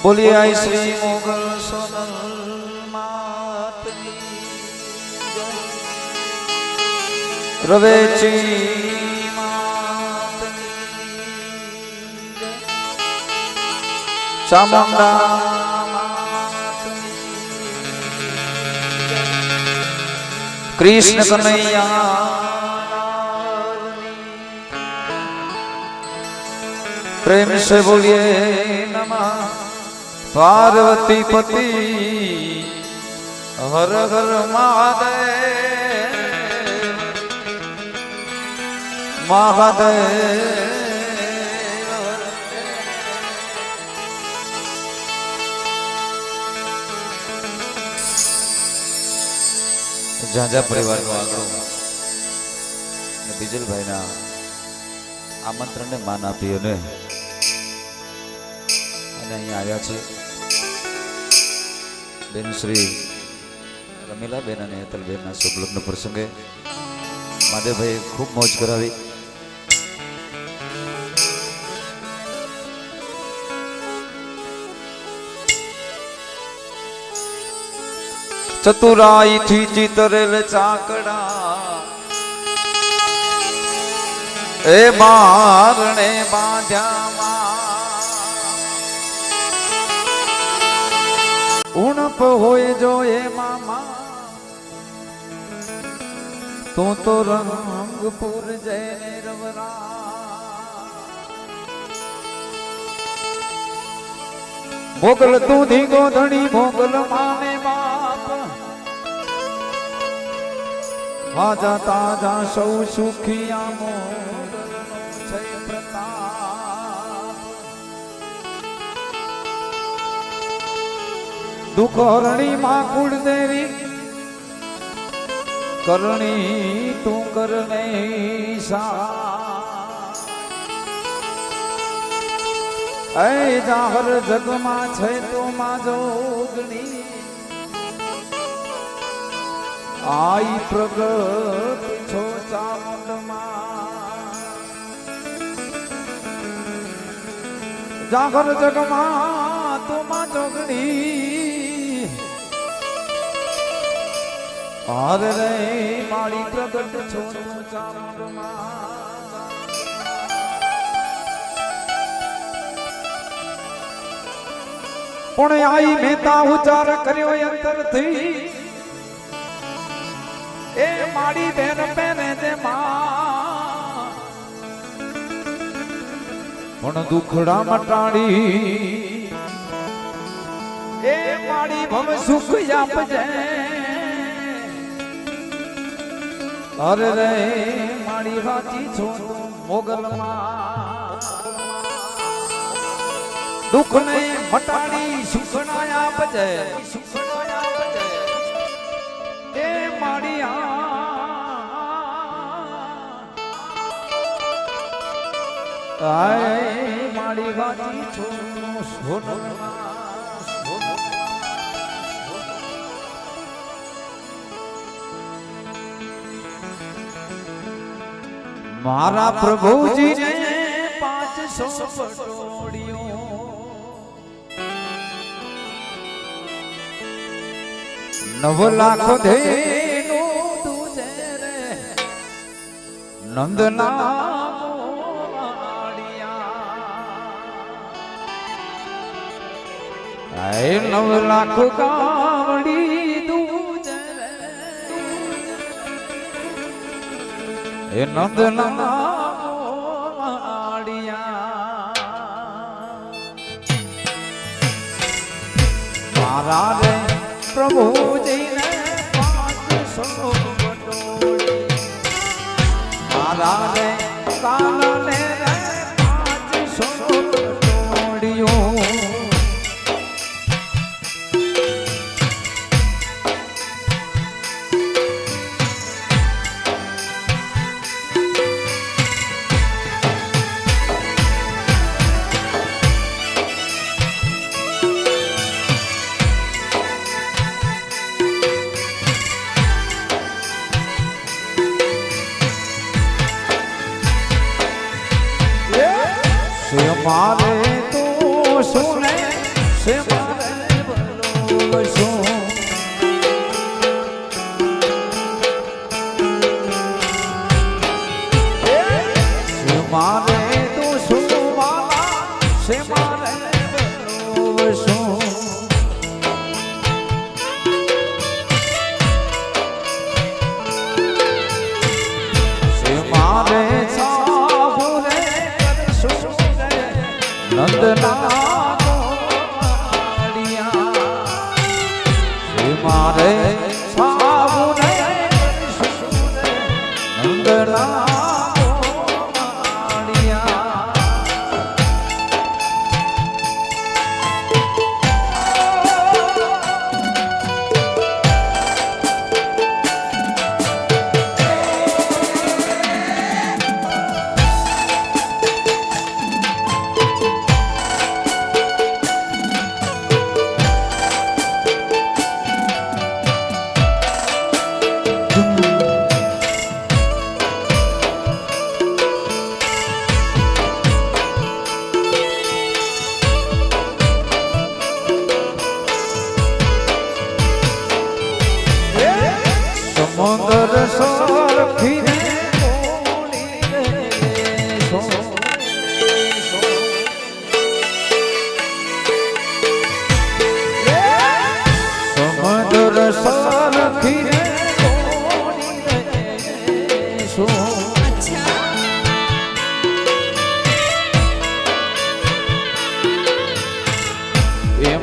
बोलिए आई श्री मोगल सोनल मातनी रवेची मातनी चामुंडा मातनी कृष्ण कन्हैया प्रेम से बोलिए नमः पार्वती पति हर हर महादेव महादेव। झांझा परिवार नो आंगणो बिजल भाई ना आमंत्रण ने मान आपी ने अहीं आव्या छे बेन श्री रमीला बेन अने हेतल बेन ना शुभ लग्न प्रसंगे महादेव भाई खूब मौज करावी। चतुराई थी चितरेल चाकड़ा ए मारणे बांध्या उणप होए जो ए मामा तो रंगपुर जय रवरा मोगल तू धी गोधड़ी मोगल माने बाप आजा ताजा सौ सुखिया मोगल छय प्रताप दुखहरणी मां कुलदेवी करणी तू करने सा ऐ जाहर जगमा छे तो मां जोगणी आई प्रगट छो चामुंडमा जागर जगमा तो मां जोगणी आरे रे माड़ी प्रगट छो चामुंडमा पुणे आई मेहता उच्चार कर्यो अंतर थी ए माड़ी बेन पेने दे मां पण दुखड़ा मटाड़ी ए माड़ी भव सुख आपजे अरे रे माड़ी राजी छो मोगल मां दुख ने मटाड़ी सुखना आपजे ए माड़िया आए माड़ी गाती छो सोनमा मारा प्रभु जी ने 500 पटोड़ियों नव लाख धेनु तुझे रे नंदना मोवाड़िया आए 9 लाख कावड़ी तुझे रे ए नंदना मोवाड़िया मारा रे प्रभु जी ने 500 पटोड़ी मारा रे कान ने 500 पटोड़ियों से मारे तू सुने से मारे बलोसो से मारे तू सुवाला से मारे बलोसो से मारे नंदना मारे साबुने नंदना समुंदर सोर फिरे समुंदर सोर फिरे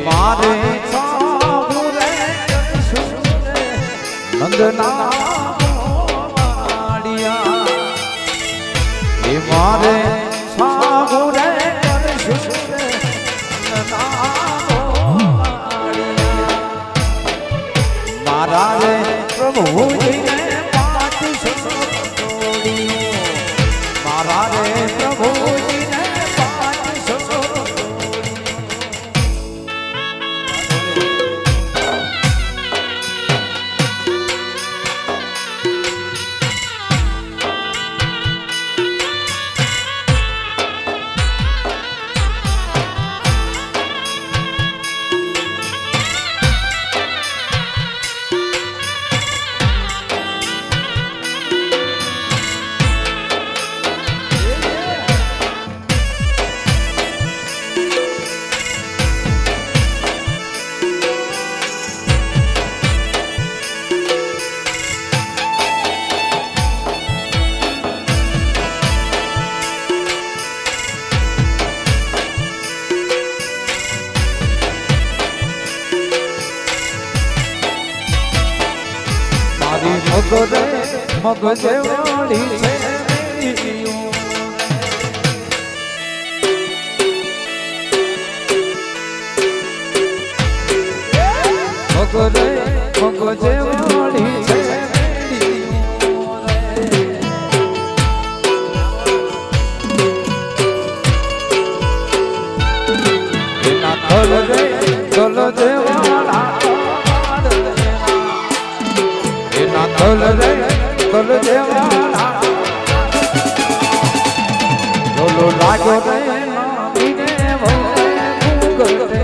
मारे नंदना मारे साबुरे मारा रे प्रभु जी ने पाठ मारा रे प्रभु जी ने पाठ મગરે મગજે વાળી છે મગરે મગજે વાળી છે એના થલ રે થલ દેવાળા કલ રે કલ દેવાળા ડોલો લાગ્યો રે નામીને વહે મુગરે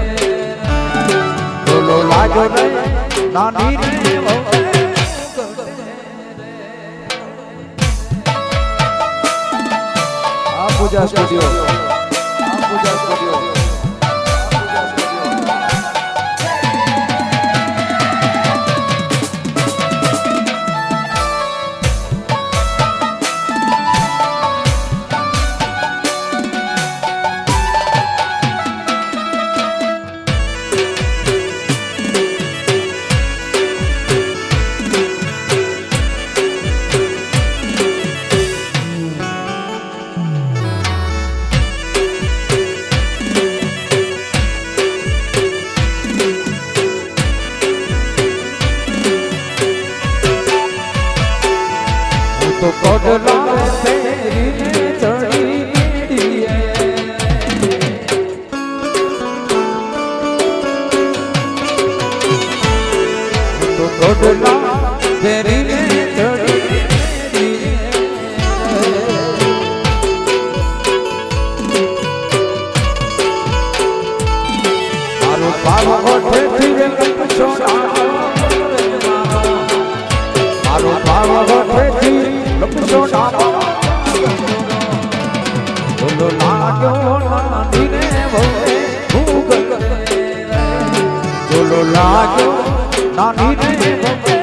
ડોલો લાગ્યો રે નાની રે વહે આ પૂજા સ્ટુડિયો तो कोडला तेरी चढ़ी तो कोडला तेरी चढ़ी ઝોલો લાગ્યો નાનીને વહુને ભૂખ ઝોલો લાગ્યો નાનીને વહુને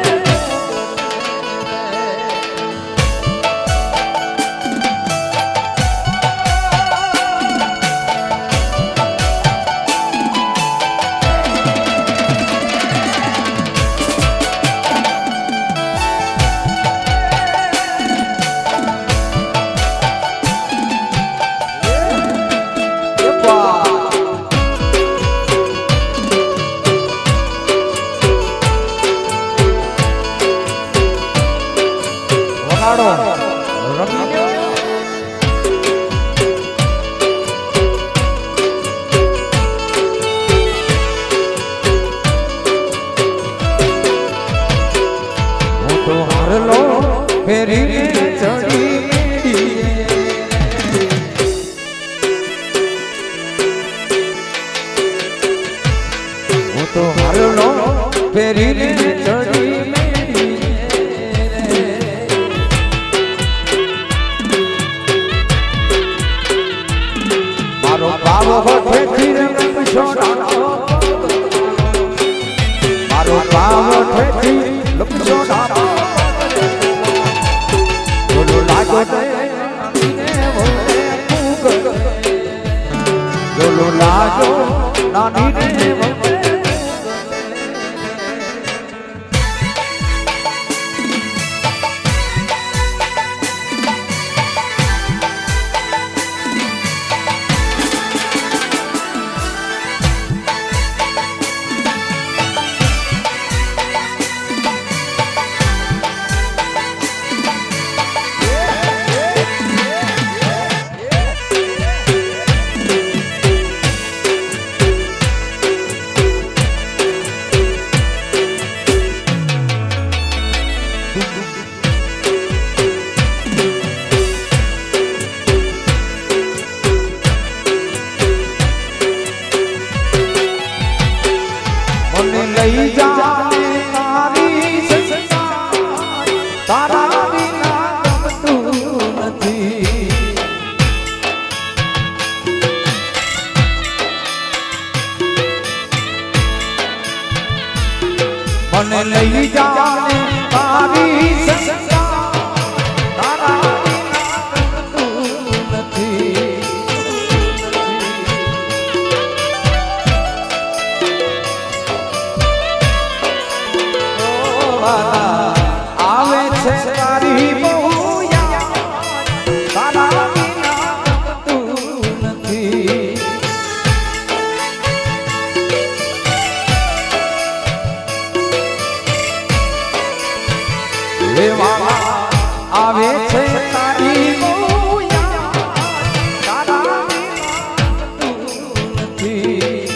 ફેરી ચડી હું તો હારલો ફેરી ચડી મારો બાવો ઠેઠી રમશો મારો બાવો ઠેઠી લપશો ઝોલો લાગ્યો નાનીને વહુને લઈ જા તારી સંસાર તારા વિના ગમતું નથી મને લઈ જા તારી સંસાર તારા વિના ગમતું નથી આવે છે તારી બહુ યાદ તારા વિના ગમતું નથી આવે છે તારી બહુ યાદ તારા વિના ગમતું નથી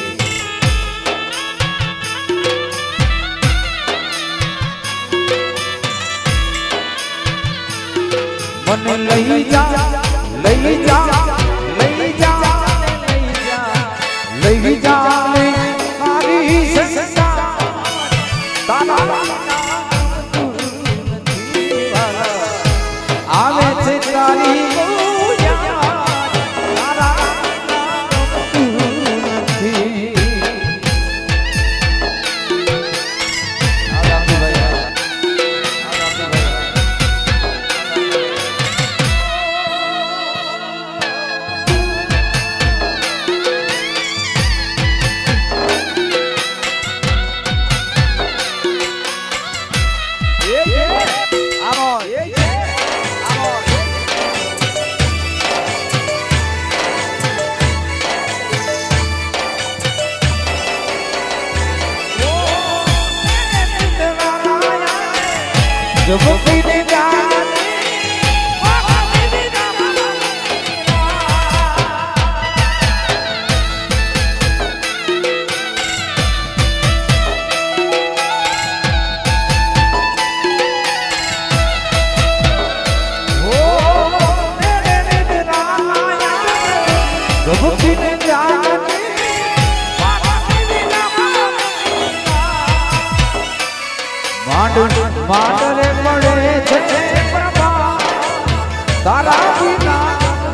મને લઈ જા લઈ જા લઈ જા લઈ જા મારી સંસાર તારા આવે છે તારી બહુ યાદ તારા નથી जो भक्ति जाने માંડરે મળે છે પ્રભા તારા વિના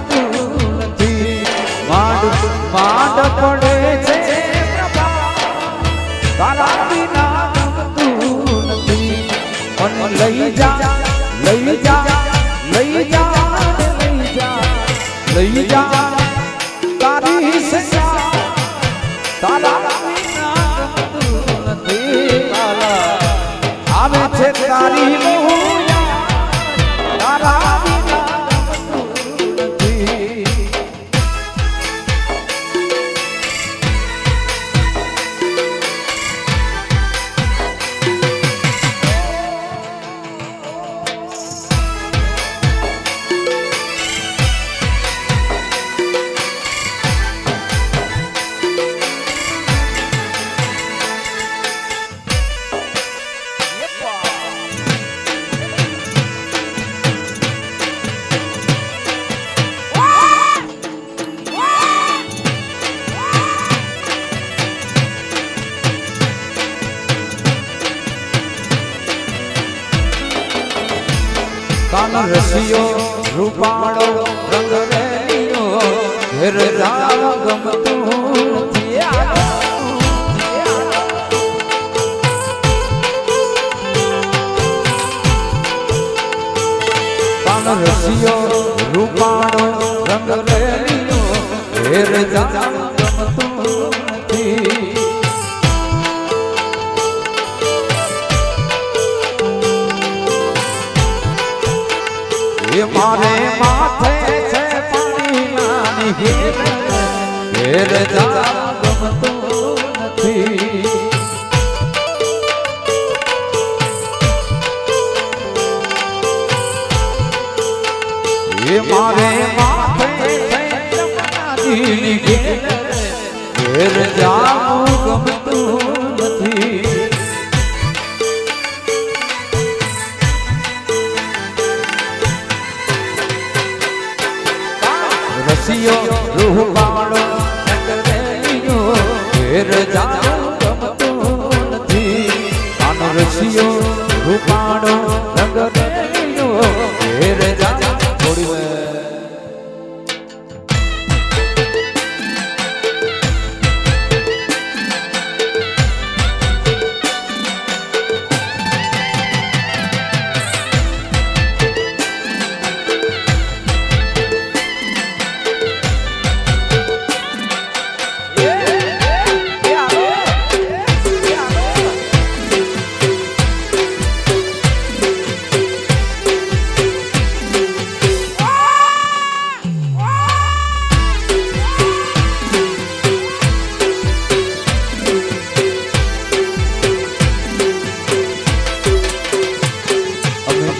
તું નથી માંડ પડે છે પ્રભા તારા વિના ગમતું નથી મને લઈ જા લઈ જા લઈ જા લઈ જા લઈ જા તારી સજા તારા વિના ગમતું નથી આવે છે તારી મોહયા તારા વિના ગમતું નથી કાન રસિયો રૂપાળો રંગ રેલિયો ઘેર જાવ ગમતું નથી કાન રસિયો રૂપાળો રંગ રેલિયો ઘેર જાવ ગમતું નથી મારે માથે છે પાણી નાની ઘેર જાવ ગમતું નથી મારે માથે છે નાની ઘેર જાવ ગમતું નથી રસિયો રૂપાળો નગરેલિયો ઘેર જાવ ગમતું નથી કાન રસિયો રૂપાળો નગરેલિયો ઘેર જાવ થોડી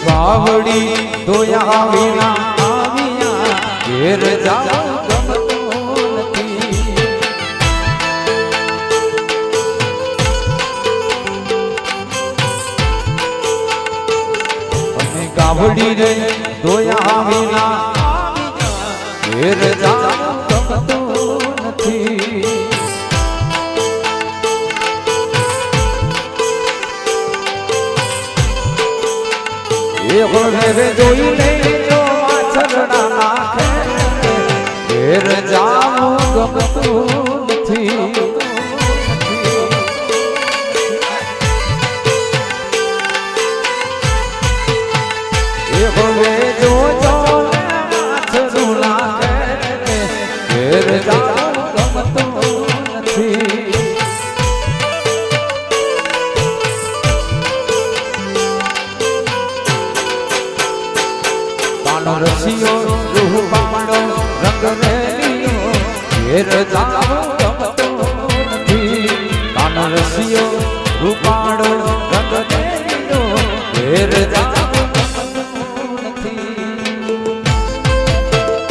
બાવડી દોયા વિના આવ્યા ઘેર જાવ ગમતું નથી અને ગાવડી રે દોયા વિના ઘેર જાવ ગમતું નથી એ ઘરે જોઈ લેજો માછરડા નાખે ઘેર જાવ ગમતું નથી એ ઘરે જોજો માછરું નાખે ઘેર જાવ ગમતું નથી રસિયો રૂપાળો રંગ રેલિયો ઘેર જાવ ગમતું નથી કાન રસિયો રૂપાળો રંગ રેલિયો ઘેર જાવ ગમતું નથી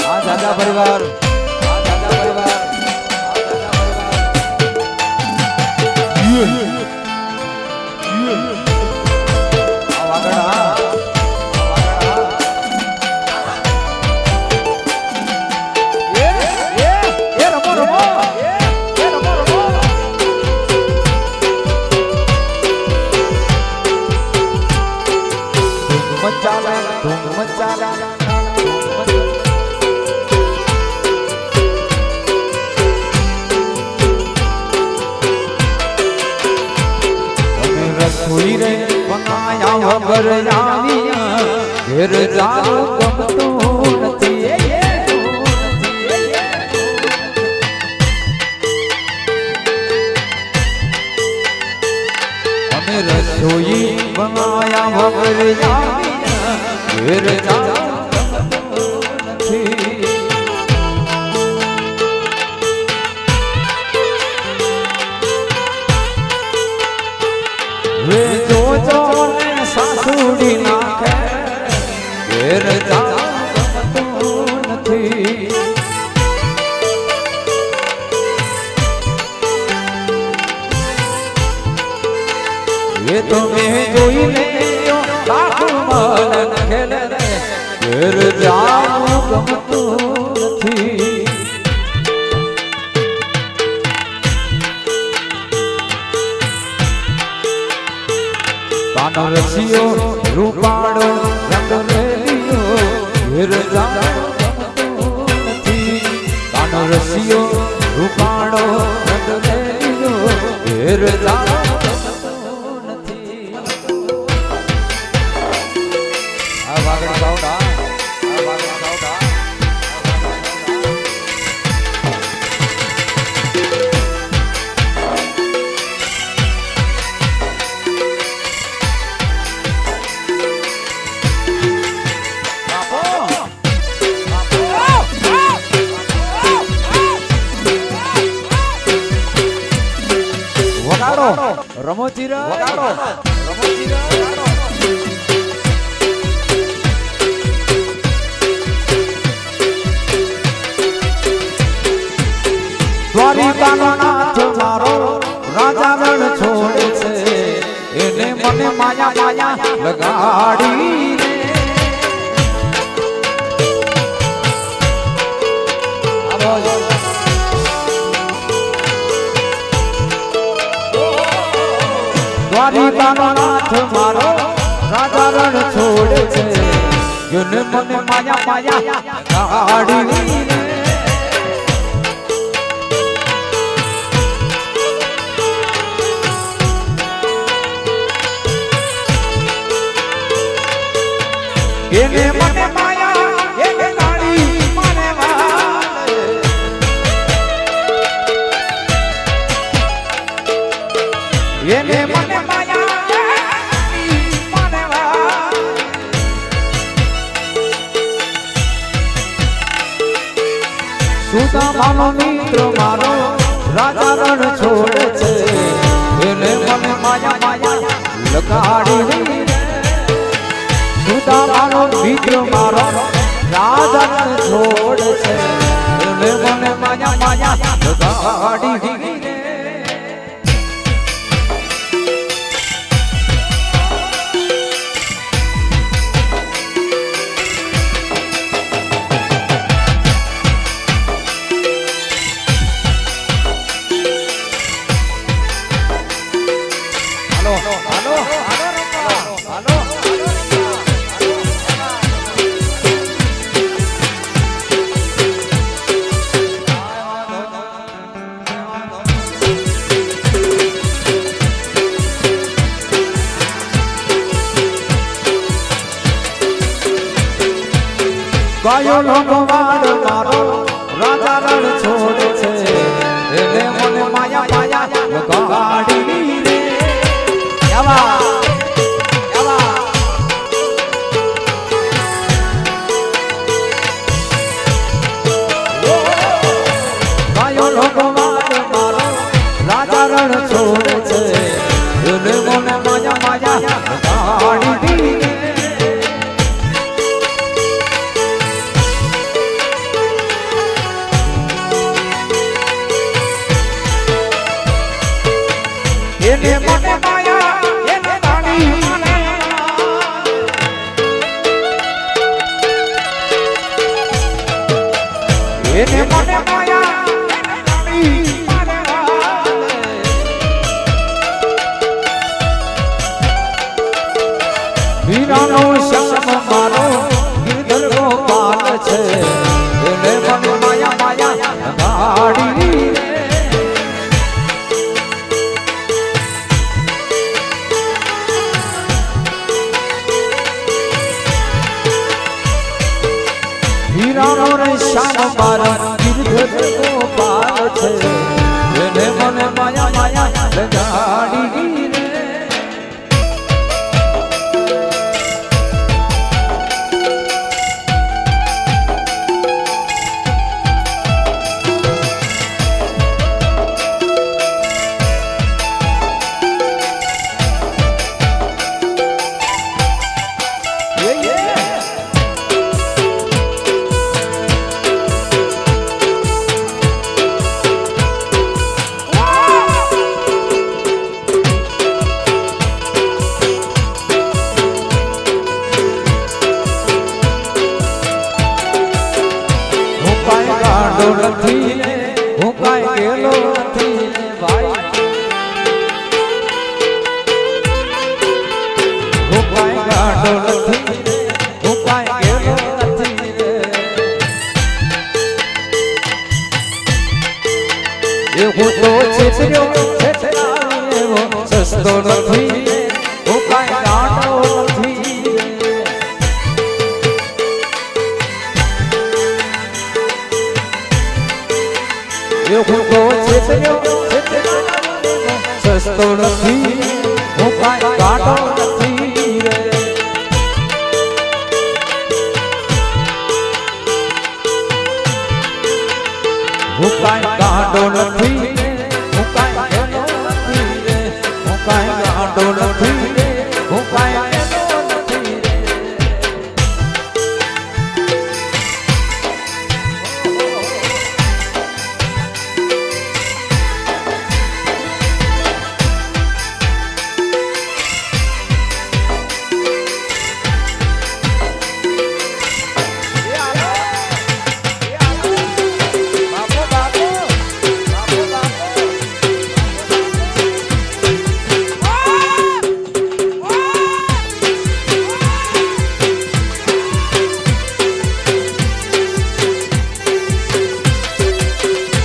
આ દાદા પરિવાર આ દાદા પરિવાર વગર આવ્યા ઘેર જાવું ગમતું નથી અમે રસોઈ બનાયા વગર આવ્યા ઘેર જાવું ગમતું નથી વે જોજો ને સાસુડી નાખે ઘેર જાતું નથી એ તો મેં જોઈ લેયો બાપુ મન ખેલે રે ઘેર જાવું ગમતું નથી કાનો રસિયો રૂપાળો રંગ મેલિયો ઘેર જાવું ગમતું નથી કાનો રસિયો રૂપાળો રંગ મેલિયો ઘેર જાવું ગમતું નથી આ વાગડ ગાવડા આ વાગડ ગાવડા રમોચીરા વગાડો રમોચીરા વગાડો દ્વારિકાનો નાથ મારો રાજા રણ છોડે છે એને મને માયા માયા લગાડી દ્વારિકાનો નાથ મારો રાજા રણ છોડે છે એને મને માયા માયા લગાડી એને મને માયા એને ગાડી મને વાલે એને મને માયા મને વાલે સુદામાનો મિત્ર મારો રાજા રણ છોડે છે એને મને માયા માયા લગાડી સુદામાનો મિત્ર મારો રાજા છોડ છે એને મને માયા માયા લગાડી હાલો હાલો હાલો હાલો ગાયો લોનો વાડ મારો રાજા રણ છોડે છે એને મને માયા માયા લગાડી રે આવા આવા ગાયો લોનો વાડ મારો રાજા રણ છોડે છે એને મને માયા માયા લગાડી રે એને મને માયા એને ગાડી મને એને મને માયા એને ગાડી મને વીરાનો શ્યામ મારો ગિરધર ગોપાલ છે એને મને માયા માયા ગાડી નથી રે હું કાંઈ ગેલો નથી રે ભાઈ હું કાંઈ ગાંડો નથી રે હું કાંઈ ગેલો નથી રે એ હું તો છેતર્યો એવો સસ્તો નથી રે હું કાંઈ ગાંડો નથી રે હું તો છેતર્યો સસ્તો નથી હું કાંઈ ગાંડો નથી રે હું કાંઈ ગાંડો નથી હું કાંઈ ગેલો નથી રે હું કાંઈ ગાંડો નથી રે હું કાંઈ ગેલો નથી રે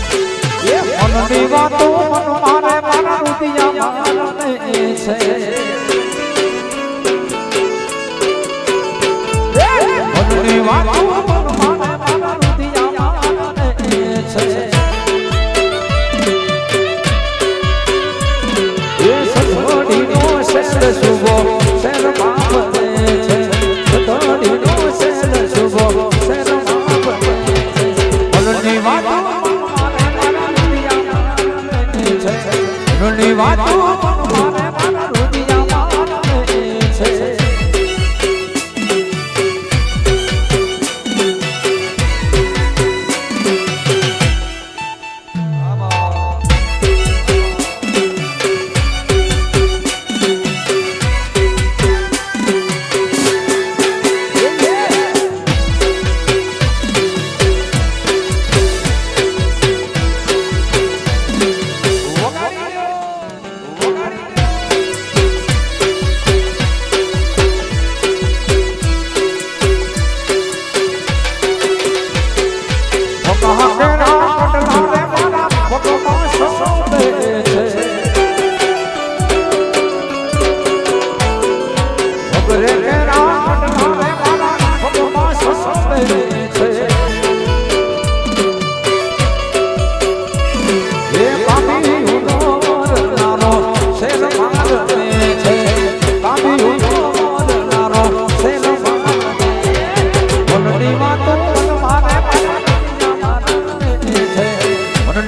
મનની વાતો મન મારે મારા રુદિયા મારને છે મનની વાતો મન મારે મારા રુદિયા મારને છે એ સતોડીનો શેર શુભો શેર બાપને છે સતોડીનો શેર શુભો શેર બાપને છે મનની વાતો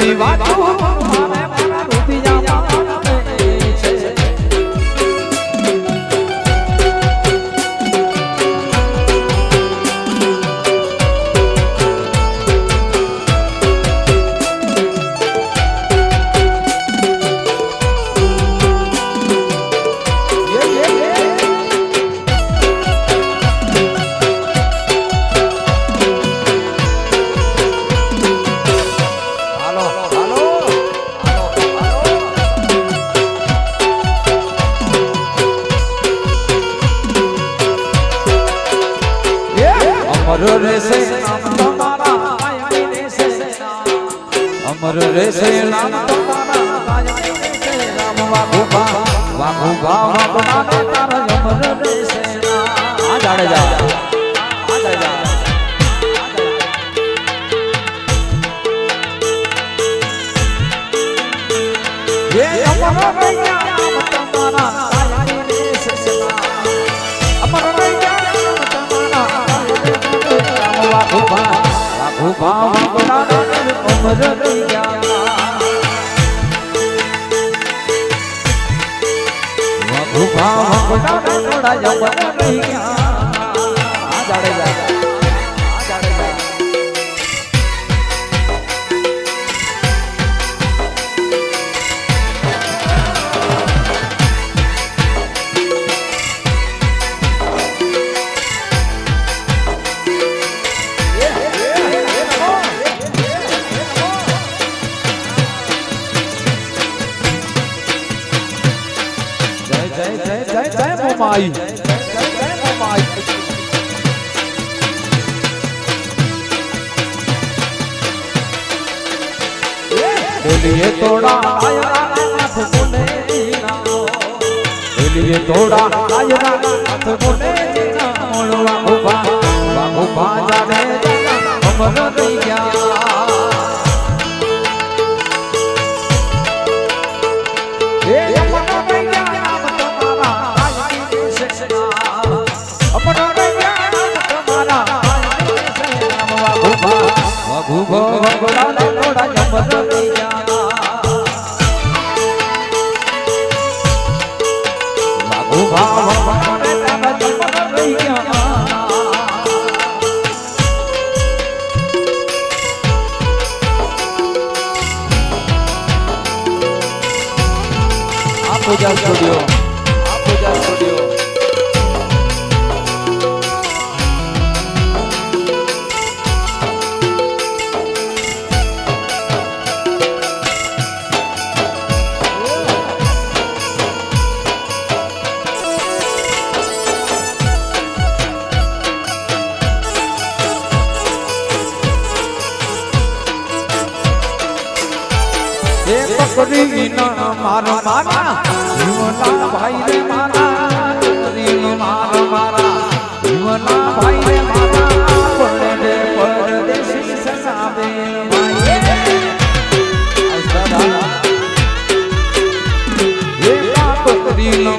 ની વાતો મારે મારા રુદિયા મારને છે અમર રહેશે નામ તમારા કાયમી રહેશે અમર રહેશે નામ તમારા કાયમી રહેશે નામ વાઘુભા વાઘુના તારા અમર રહેશે આ જાડેજા આ જાડેજા ये अमर रैया नाम तुम्हारा कायमी रहसे अमर रैया नाम तुम्हारा कायमी वाघुभा बना अमर रैया वाघुभा बना थोड़ा अमर रैया आ जाड़ेजा માઈ જય માઈ બોલીએ તોડા આયરા નાથ બોલે બોલીએ તોડા આયરા નાથ બોલે મોળવા ઉભા જાને અમર થઈ ગયા એ અમર થઈ ગયા નામ તમારા આઈ દેશ અમર થઈ ગયા નામ તમારા આઈ દેશ વાઘુભા વગડાને તોડા અમર થઈ ગયા વાઘુભા વગડાને તોડા અમર થઈ ગયા પૂજા સ્ટુડિયો મારા મારા જીવના ભાઈ રે મારા મારા જીવના ભાઈ રે મારા પડે પરદેશી સસાવે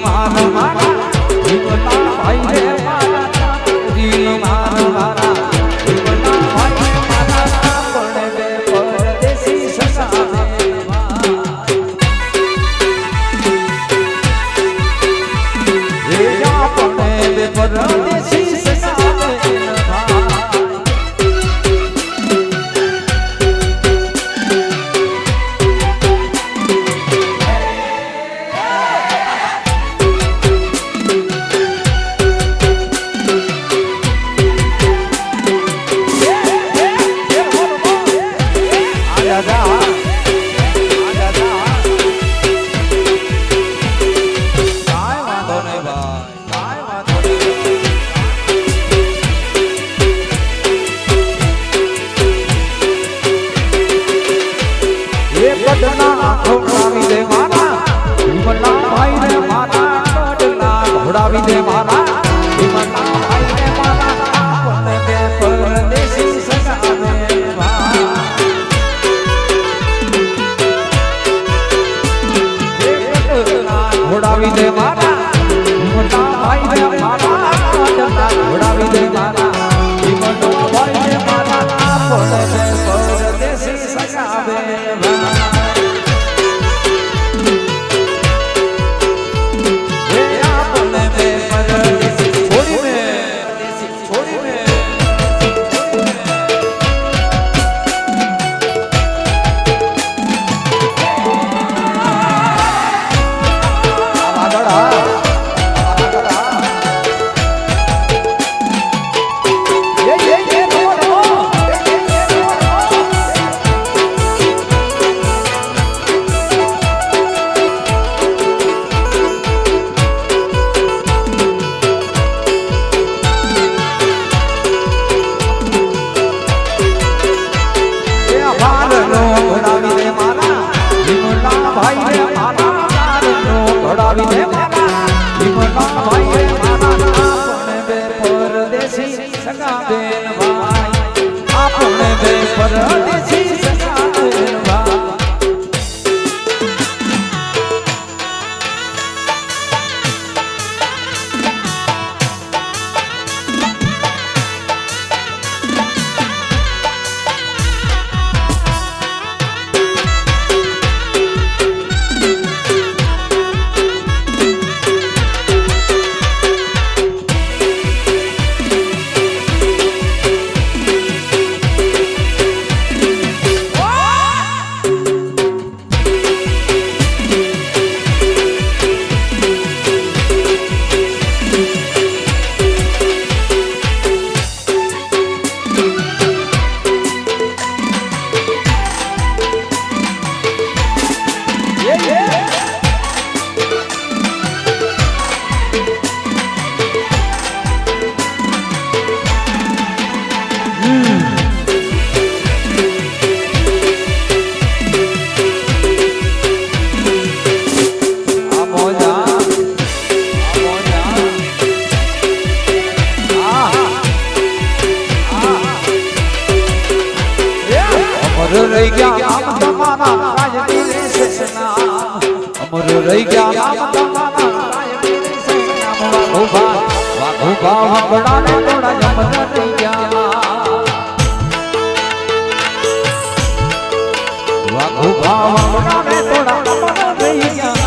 મારા મારા જીવના ભાઈ રે મારા મારા જીવના ભાઈ રે મારા પડે પરદેશી સસાવે પરદેશી સસાવે ઘોડાવી દે મારા વિમલા ભાઈ રે મારા ઘોડાવી દે મારા વિમલા ભાઈ રે મારા આપણને બે પરદેશી સગાવે ઘોડાવી દે મારા વિમલા ભાઈ રે મારા ઘોડાવી દે મારા વિમલા ભાઈ રે મારા આપણને બે પરદેશી સગાવે તમારા કાયમી રહેશે નામ અમર રહી ગયા નામ તમારા કાયમી રહેશે નામ વાઘોબા વાઘોબા વાઘડાને તોડા અમર રહી ગયા વાઘોબા વાઘડાને તોડા અમર રહી ગયા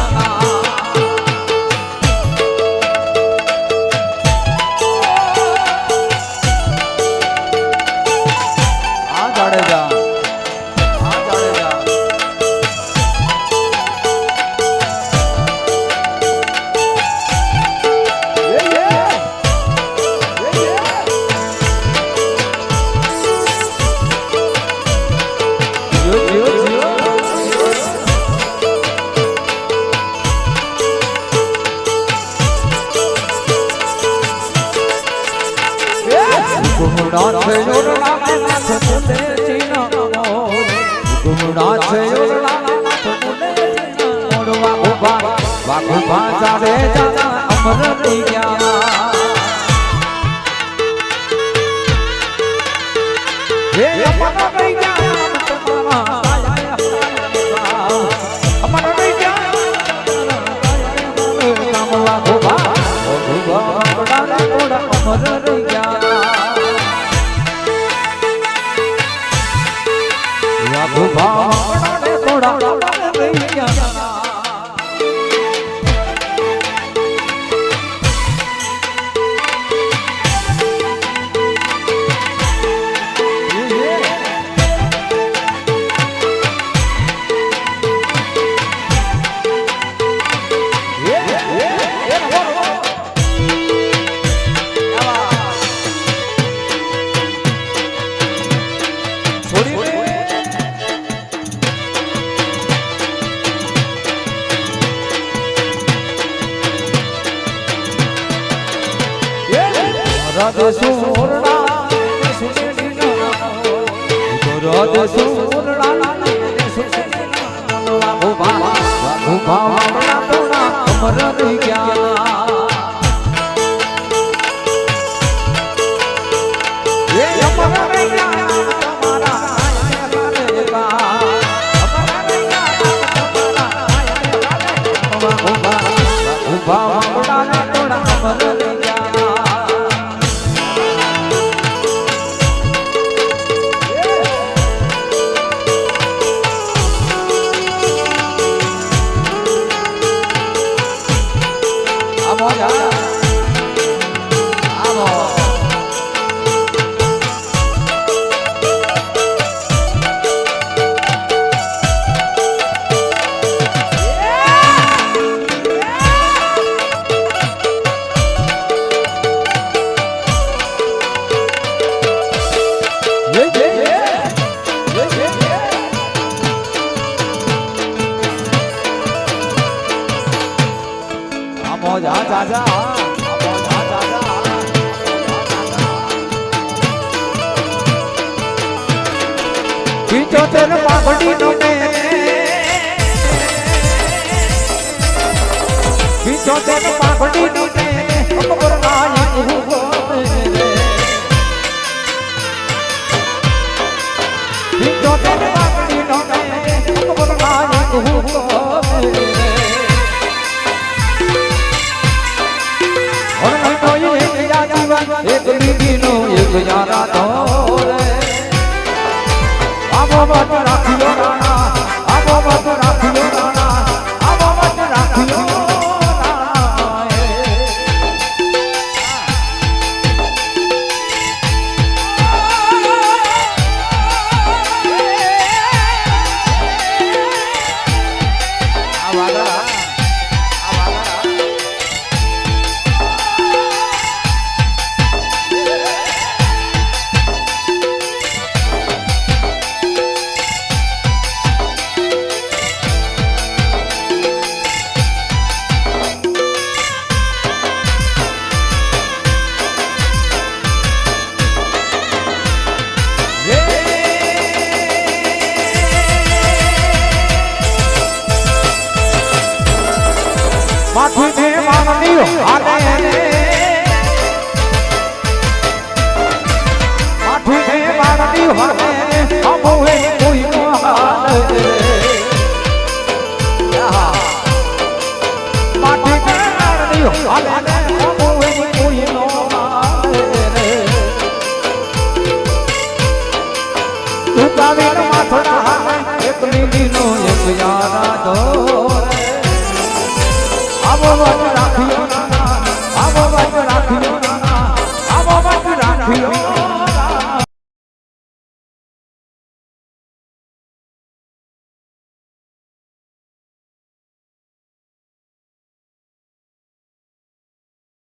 કોઈ આવો